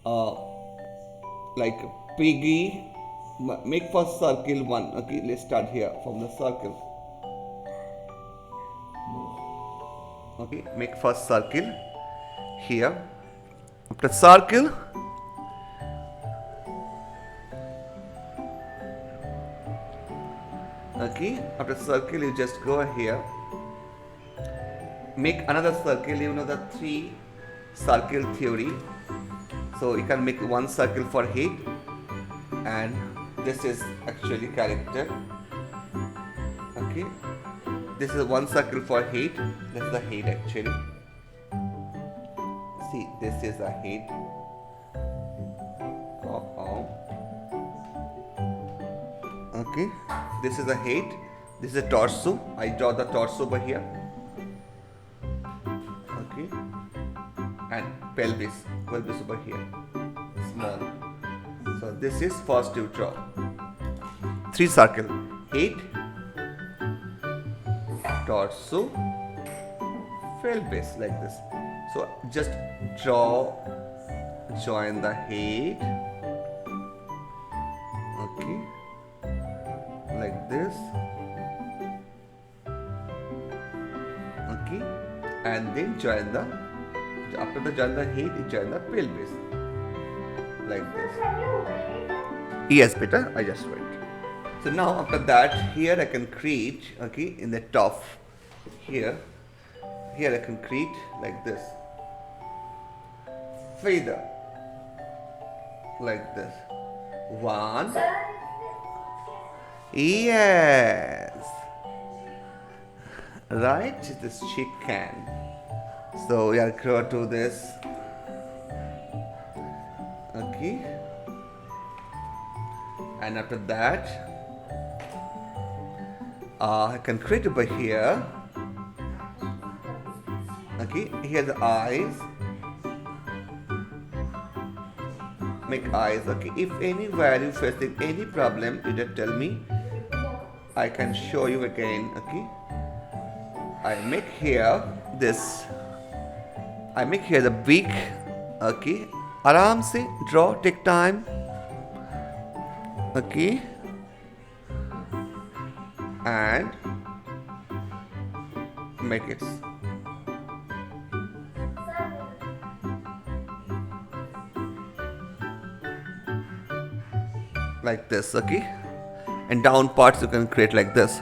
uh, like piggy. Make first circle one. Okay, let's start here from the circle. Okay, make first circle here. After circle, okay, after circle you just go here, make another circle. You know the three circle theory, so you can make one circle for head, and this is actually character. Okay, this is one circle for head. This is the head actually. See, this is a head. Okay, this is the head. This is the torso. I draw the torso over here. Okay, and pelvis over here, small. So this is first you draw. Three circle: head, torso, pelvis, like this. So just draw, join the head. Okay, like this. Okay, and then join the, after the join the head, you join the pelvis, like this. Yes, Peter, I just went. So now after that, here I can create, okay, in the top here I can create like this feather, like this. One. Yes, right, this chicken. So we are going to this. Okay, and after that I can create over here. Okay, here the eyes. Make eyes. Okay, if any value facing any problem, you just tell me. I can show you again. Okay, I make here this. I make here the beak. Okay, आराम से draw, take time. Okay, and make it like this. Okay, and down parts you can create like this.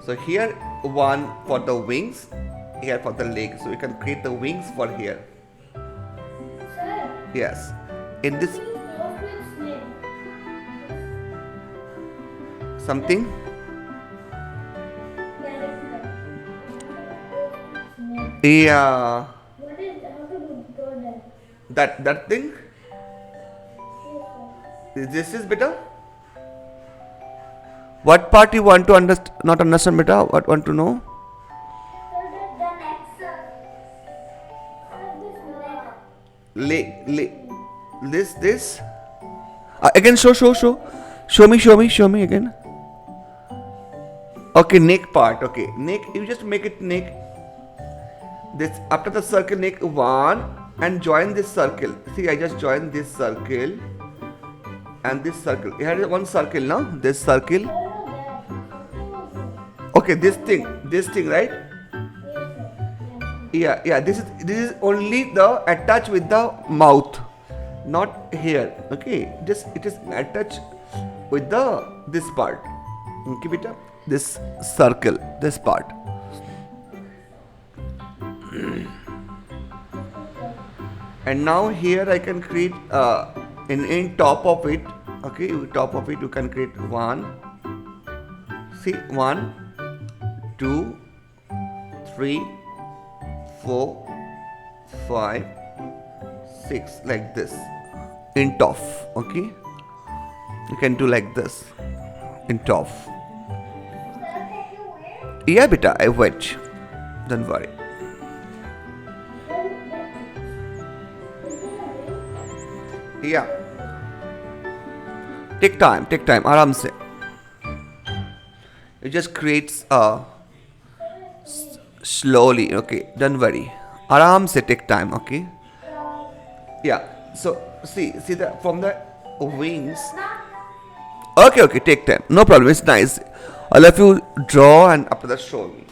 So here one for the wings, here for the legs. So you can create the wings for here. Yes, in this something. Yeah, that thing. This is better. What part you want to understand? Not understand, beta. What want to know? This. Again, show me again. Okay, neck part. Okay, neck. You just make it neck. This after the circle neck one, and join this circle. See, I just joined this circle and this circle. You had one circle now. This circle. Okay, this thing, right? Yeah. This is only the attached with the mouth, not here. Okay, just it is attached with the this part. Okay, beta. This circle, this part. And now here I can create in top of it. Okay, top of it you can create one. See, 1, 2, 3, 4, 5, 6, like this in top. Okay, you can do like this in top. Yeah, beta, I wait. Don't worry. Yeah. Take time, आराम से. It just creates slowly. Okay, don't worry. Aram se take time. Okay. Yeah. So see the from the wings. Okay, okay, take time. No problem. It's nice. I'll have you draw and after that show me.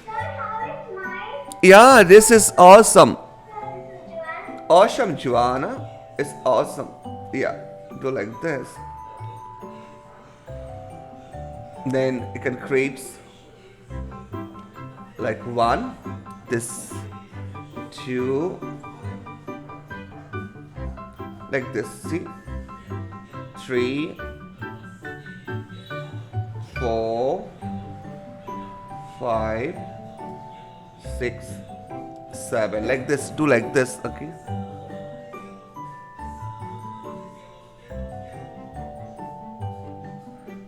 Yeah, this is awesome. Awesome, Joanna. It's awesome. Yeah, do like this. Then you can create like one, this, two, like this. See, 3, 4, 5, 6, 7. Like this. Do like this. Okay.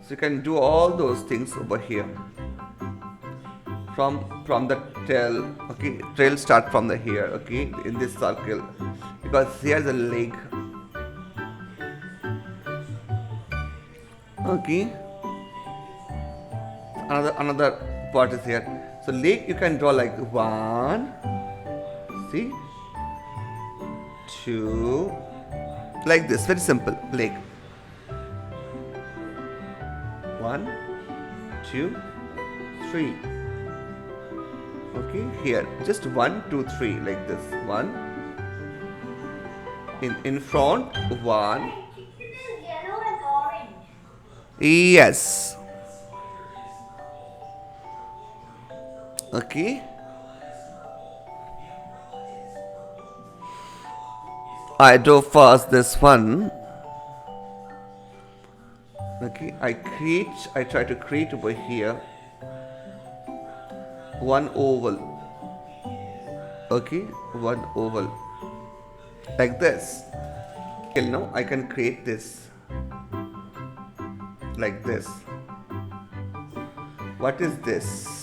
So you can do all those things over here. From the tail. Okay. Tail start from the here. Okay. In this circle, because here's a leg. Okay. Another part is here. So leg you can draw like 1, see, 2, like this. Very simple. Leg. 1, 2, 3. Okay, here just 1, 2, 3 like this. 1 in front. 1. Yes. Okay. I do first this one. Okay, I try to create over here one oval. Okay, one oval like this. Okay, now I can create this like this. What is this?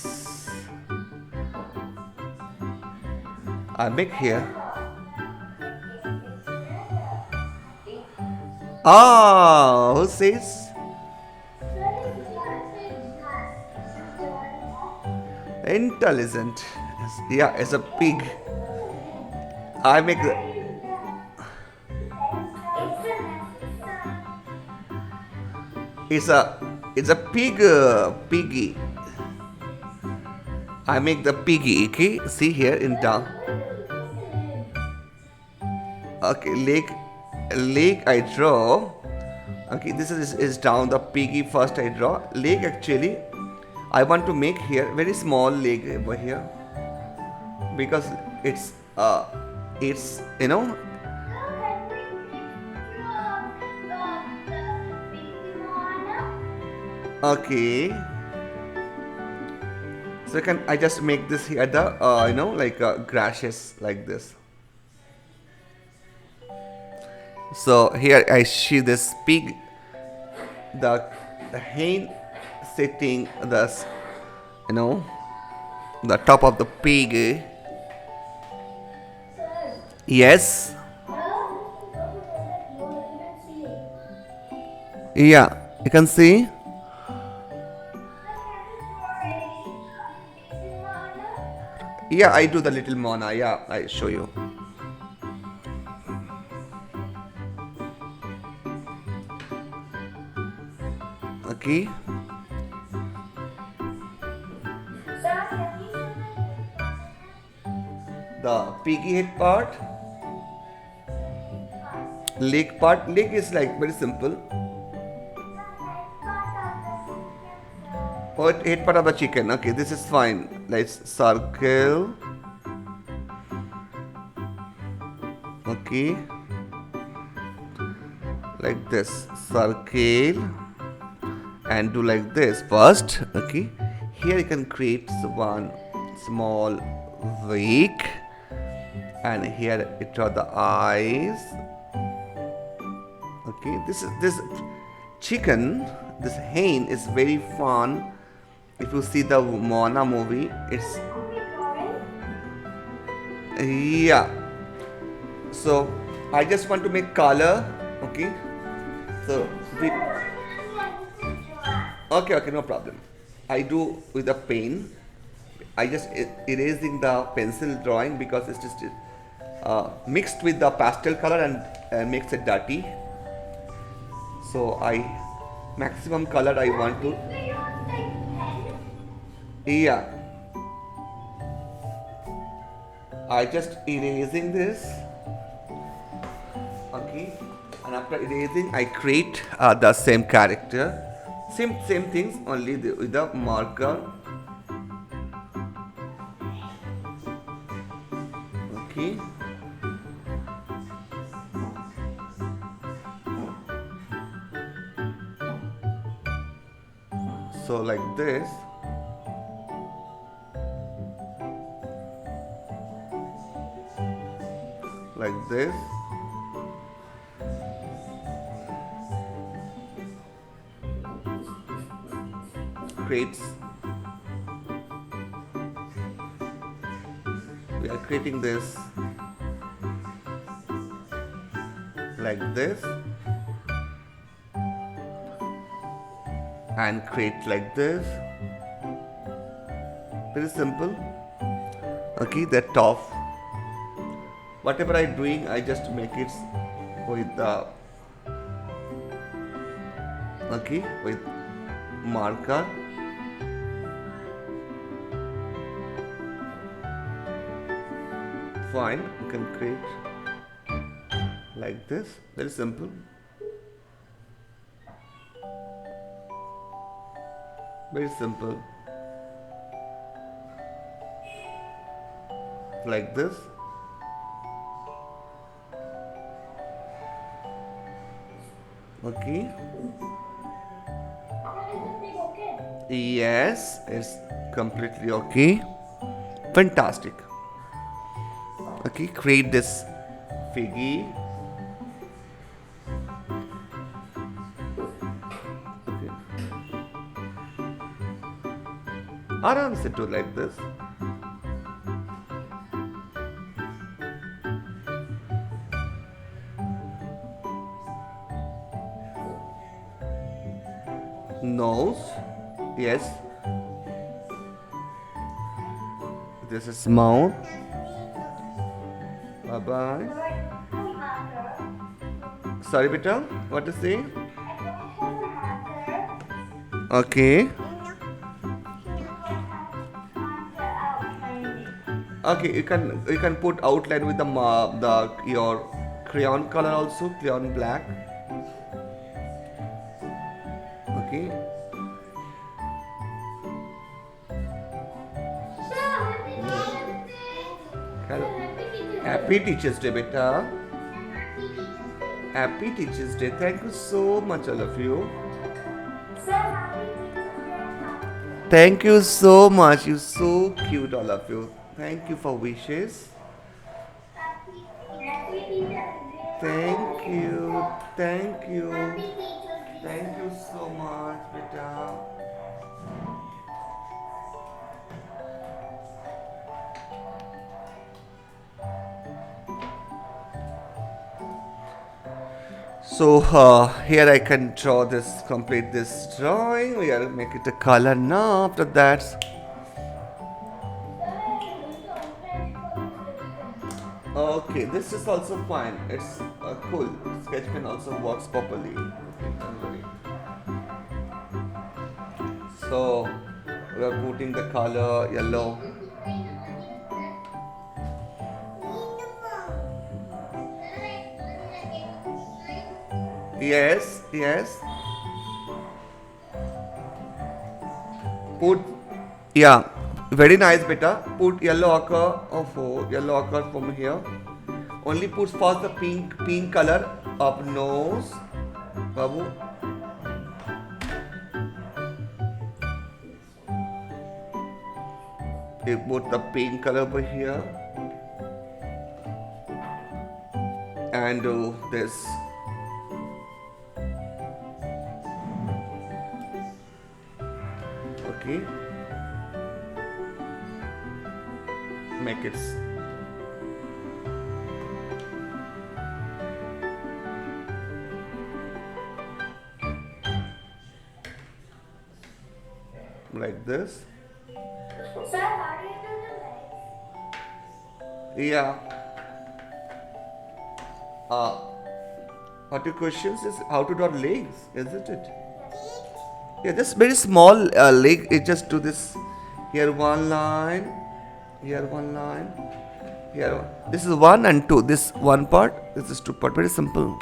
I make here. Ah, who says? Intelligent. Yeah, it's a pig. I make the. It's a pig, piggy. I make the piggy. Okay, see here in down. Okay, leg I draw. Okay, this is down the piggy first I draw. Leg actually I want to make here very small leg over here because it's you know. Okay, so I just make this here the you know, like grasses like this. So here I see this pig, the hen sitting the, you know, the top of the pig. Yes. Yeah, you can see. Yeah, I do the little Mona. Yeah, I show you. Okay. The piggy head part, leg part. Leg is like very simple. Oh, head part of the chicken. Okay, this is fine. Let's circle. Okay, like this, circle, and do like this first. Okay, here you can create one small wig, and here you draw the eyes. Okay, this chicken, this hen is very fun. If you see the MOANA movie, it's yeah. So I just want to make color. Okay, so okay, no problem. I do with a pen. I just erasing the pencil drawing because it's just mixed with the pastel color and makes it dirty. So I maximum color I want to. Yeah, I just erasing this. Okay, and after erasing I create the same character, same things, only with the marker. Okay, so like this, like this, creates, we are creating this like this, and create like this. Very simple. Okay, the top, whatever I doing, I just make it with the, okay, with marker. Fine, you can create like this. Very simple. Very simple. Like this. Okay. Yes, it's completely okay. Fantastic. Okay, create this figgy. Okay. आराम से do like this. Nose. Yes. This is mouth. Bye bye. Sorry, beta. What to say? Okay. Okay, you can put outline with the your crayon color also, crayon black. Okay. Happy Teachers Day, beta. Happy Teachers Day. Thank you so much, all of you. Thank you so much. You're so cute, all of you. Thank you for wishes. Thank you. Thank you. Thank you so much, beta. So here I can draw this, complete this drawing. We are make it a color now. After that, okay, this is also fine. It's cool. Sketch pen also works properly. Okay, don't worry. So we are putting the color yellow. Yes, yes. Put, yeah, very nice, beta. Put yellow ochre, yellow ochre from here. Only put first the pink color of nose, babu. You put the pink color over here, and do this. Okay, make it like this. Sir, how do Yeah. Uh, what your questions is how to draw legs, isn't it? Yeah, just very small leg. It just do this. Here one line. Here one line. Here. This is one and two. This one part. This is two part. Very simple.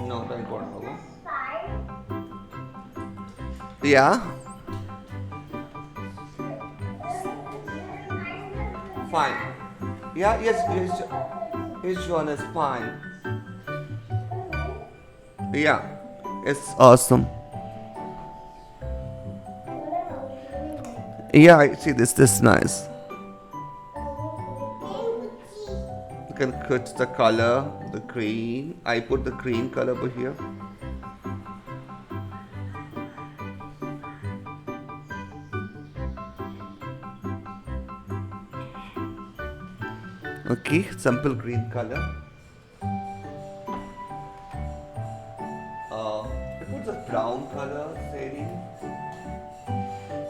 No, don't go. Yeah. Fine. Yeah. Yes. Yes. Each one is fine. Yeah. It's awesome. Yeah. I see this. This is nice. You can cut the color, the green. I put the green color over here. Okay, simple green color. I put the brown color shading.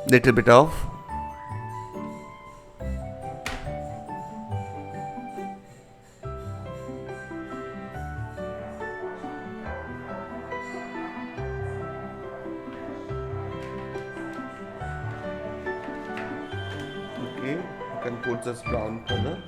Little bit of. Okay, you can put this brown color.